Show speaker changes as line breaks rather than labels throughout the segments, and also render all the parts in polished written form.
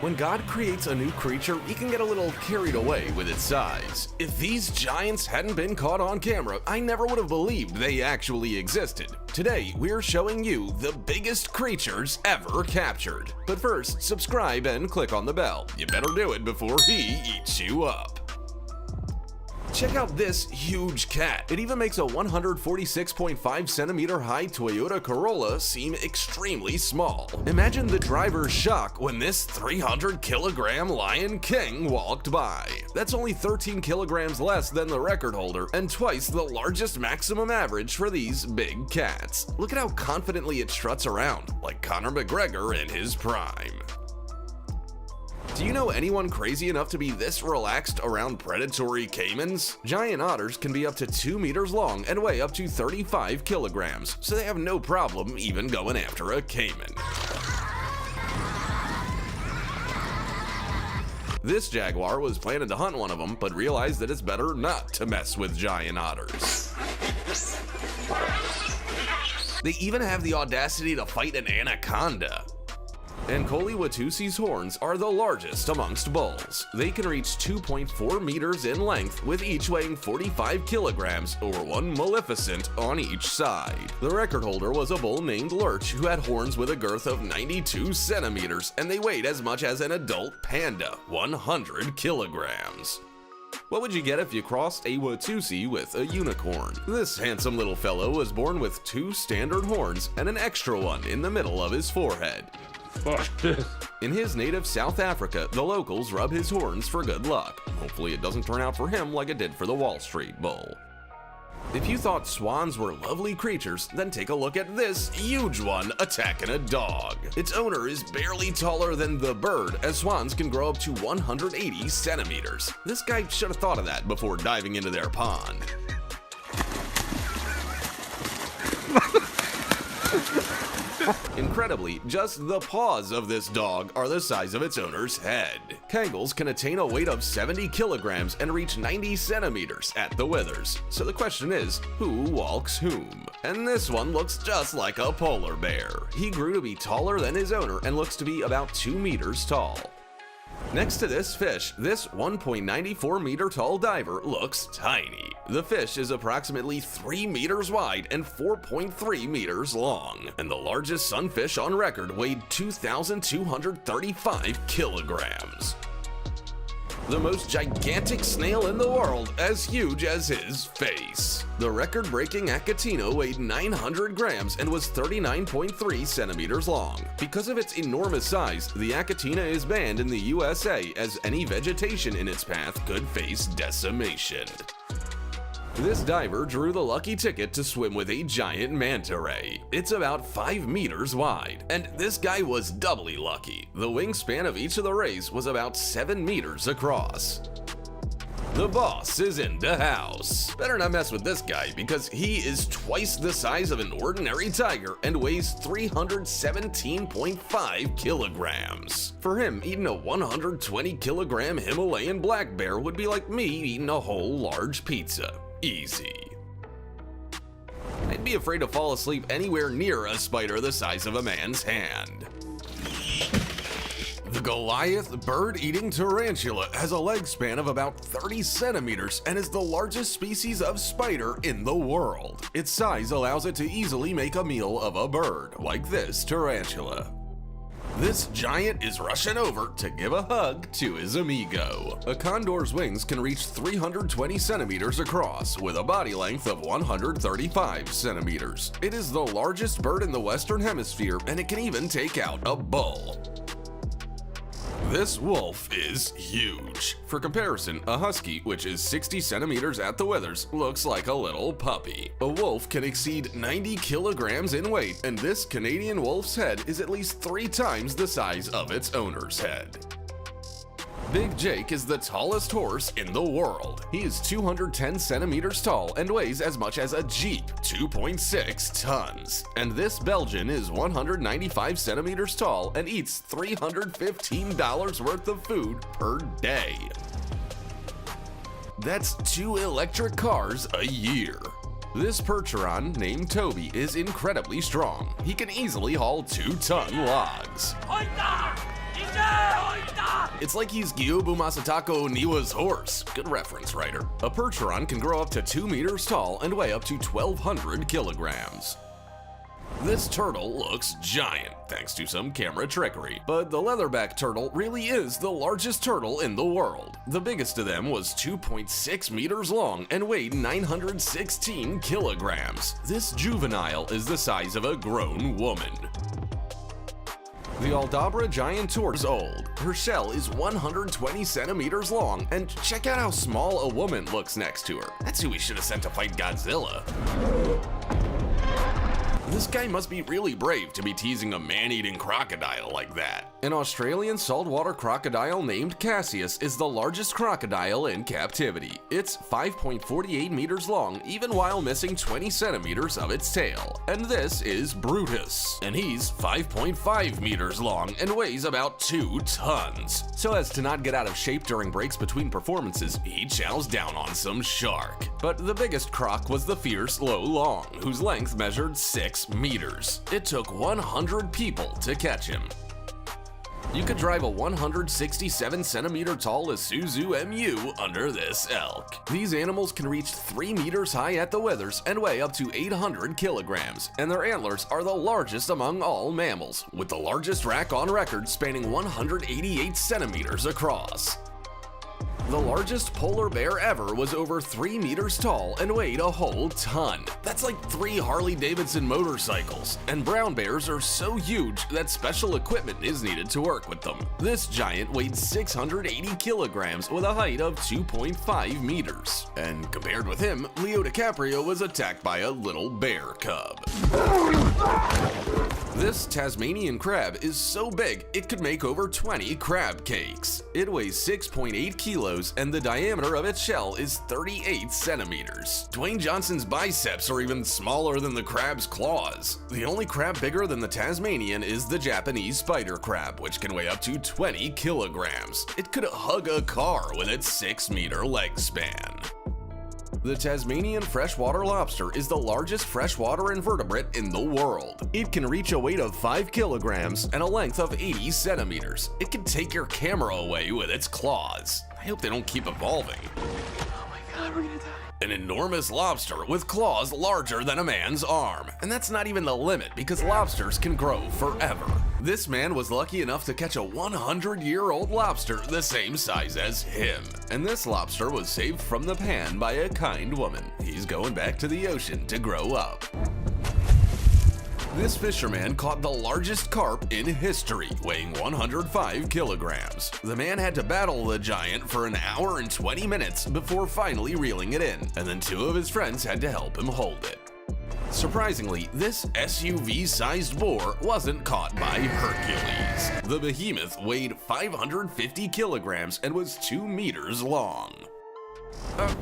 When God creates a new creature, he can get a little carried away with its size. If these giants hadn't been caught on camera, I never would have believed they actually existed. Today, we're showing you the biggest creatures ever captured. But first, subscribe and click on the bell. You better do it before he eats you up. Check out this huge cat. It even makes a 146.5 centimeter high Toyota Corolla seem extremely small. Imagine the driver's shock when this 300 kilogram Lion King walked by. That's only 13 kilograms less than the record holder and twice the largest maximum average for these big cats. Look at how confidently it struts around, like Conor McGregor in his prime. Do you know anyone crazy enough to be this relaxed around predatory caimans? Giant otters can be up to 2 meters long and weigh up to 35 kilograms, so they have no problem even going after a caiman. This jaguar was planning to hunt one of them, but realized that it's better not to mess with giant otters. They even have the audacity to fight an anaconda. Ankole Watusi's horns are the largest amongst bulls. They can reach 2.4 meters in length, with each weighing 45 kilograms or one Maleficent on each side. The record holder was a bull named Lurch who had horns with a girth of 92 centimeters, and they weighed as much as an adult panda, 100 kilograms. What would you get if you crossed a Watusi with a unicorn? This handsome little fellow was born with 2 standard horns and an extra one in the middle of his forehead.
Fuck this.
In his native South Africa, the locals rub his horns for good luck. Hopefully it doesn't turn out for him like it did for the Wall Street Bull. If you thought swans were lovely creatures, then take a look at this huge one attacking a dog. Its owner is barely taller than the bird, as swans can grow up to 180 centimeters. This guy should have thought of that before diving into their pond. Incredibly, just the paws of this dog are the size of its owner's head. Kangals can attain a weight of 70 kilograms and reach 90 centimeters at the withers. So the question is, who walks whom? And this one looks just like a polar bear. He grew to be taller than his owner and looks to be about 2 meters tall. Next to this fish, this 1.94 meter tall diver looks tiny. The fish is approximately 3 meters wide and 4.3 meters long, and the largest sunfish on record weighed 2,235 kilograms. The most gigantic snail in the world, as huge as his face. The record-breaking Achatina weighed 900 grams and was 39.3 centimeters long. Because of its enormous size, the Achatina is banned in the USA, as any vegetation in its path could face decimation. This diver drew the lucky ticket to swim with a giant manta ray. It's about 5 meters wide, and this guy was doubly lucky. The wingspan of each of the rays was about 7 meters across. The boss is in the house. Better not mess with this guy because he is twice the size of an ordinary tiger and weighs 317.5 kilograms. For him, eating a 120 kilogram Himalayan black bear would be like me eating a whole large pizza. Easy. I'd be afraid to fall asleep anywhere near a spider the size of a man's hand. The Goliath bird-eating tarantula has a leg span of about 30 centimeters and is the largest species of spider in the world. Its size allows it to easily make a meal of a bird, like this tarantula. This giant is rushing over to give a hug to his amigo. A condor's wings can reach 320 centimeters across, with a body length of 135 centimeters. It is the largest bird in the Western Hemisphere, and it can even take out a bull. This wolf is huge. For comparison, a husky, which is 60 centimeters at the withers, looks like a little puppy. A wolf can exceed 90 kilograms in weight, and this Canadian wolf's head is at least 3 times the size of its owner's head. Big Jake is the tallest horse in the world. He is 210 centimeters tall and weighs as much as a Jeep, 2.6 tons. And this Belgian is 195 centimeters tall and eats $315 worth of food per day. That's 2 electric cars a year. This Percheron, named Toby, is incredibly strong. He can easily haul 2-ton logs. It's like he's Gyobu Masatako Oniwa's horse. Good reference, writer. A Percheron can grow up to 2 meters tall and weigh up to 1,200 kilograms. This turtle looks giant, thanks to some camera trickery. But the leatherback turtle really is the largest turtle in the world. The biggest of them was 2.6 meters long and weighed 916 kilograms. This juvenile is the size of a grown woman. The Aldabra giant tortoise is old. Her shell is 120 centimeters long, and check out how small a woman looks next to her. That's who we should have sent to fight Godzilla. This guy must be really brave to be teasing a man-eating crocodile like that. An Australian saltwater crocodile named Cassius is the largest crocodile in captivity. It's 5.48 meters long, even while missing 20 centimeters of its tail. And this is Brutus, and he's 5.5 meters long and weighs about 2 tons. So as to not get out of shape during breaks between performances, he chows down on some shark. But the biggest croc was the fierce Lo Long, whose length measured 6 meters. It took 100 people to catch him. You could drive a 167 centimeter tall Isuzu MU under this elk. These animals can reach 3 meters high at the withers and weigh up to 800 kilograms, and their antlers are the largest among all mammals, with the largest rack on record spanning 188 centimeters across. The largest polar bear ever was over 3 meters tall and weighed a whole ton. That's like 3 Harley-Davidson motorcycles. And brown bears are so huge that special equipment is needed to work with them. This giant weighed 680 kilograms with a height of 2.5 meters. And compared with him, Leo DiCaprio was attacked by a little bear cub. This Tasmanian crab is so big it could make over 20 crab cakes. It weighs 6.8 kilos and the diameter of its shell is 38 centimeters. Dwayne Johnson's biceps are even smaller than the crab's claws. The only crab bigger than the Tasmanian is the Japanese spider crab, which can weigh up to 20 kilograms. It could hug a car with its 6-meter leg span. The Tasmanian freshwater lobster is the largest freshwater invertebrate in the world. It can reach a weight of 5 kilograms and a length of 80 centimeters. It can take your camera away with its claws. I hope they don't keep evolving.
Oh my god, we're gonna die.
An enormous lobster with claws larger than a man's arm. And that's not even the limit, because lobsters can grow forever. This man was lucky enough to catch a 100-year-old lobster the same size as him. And this lobster was saved from the pan by a kind woman. He's going back to the ocean to grow up. This fisherman caught the largest carp in history, weighing 105 kilograms. The man had to battle the giant for an hour and 20 minutes before finally reeling it in, and then 2 of his friends had to help him hold it. Surprisingly, this SUV-sized boar wasn't caught by Hercules. The behemoth weighed 550 kilograms and was 2 meters long.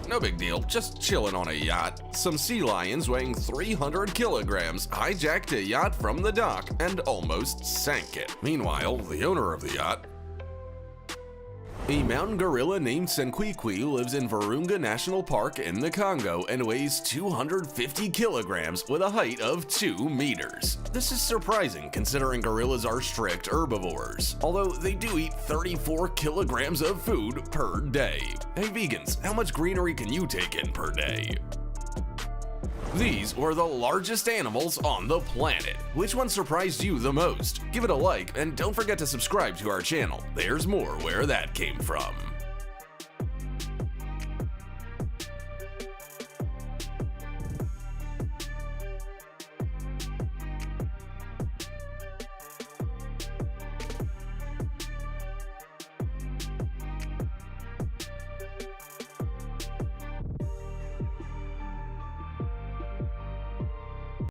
No big deal, just chilling on a yacht. Some sea lions weighing 300 kilograms hijacked a yacht from the dock and almost sank it. Meanwhile, the owner of the yacht, a mountain gorilla named Senkwikwi, lives in Virunga National Park in the Congo and weighs 250 kilograms with a height of 2 meters. This is surprising considering gorillas are strict herbivores, although they do eat 34 kilograms of food per day. Hey vegans, how much greenery can you take in per day? These were the largest animals on the planet. Which one surprised you the most? Give it a like and don't forget to subscribe to our channel. There's more where that came from.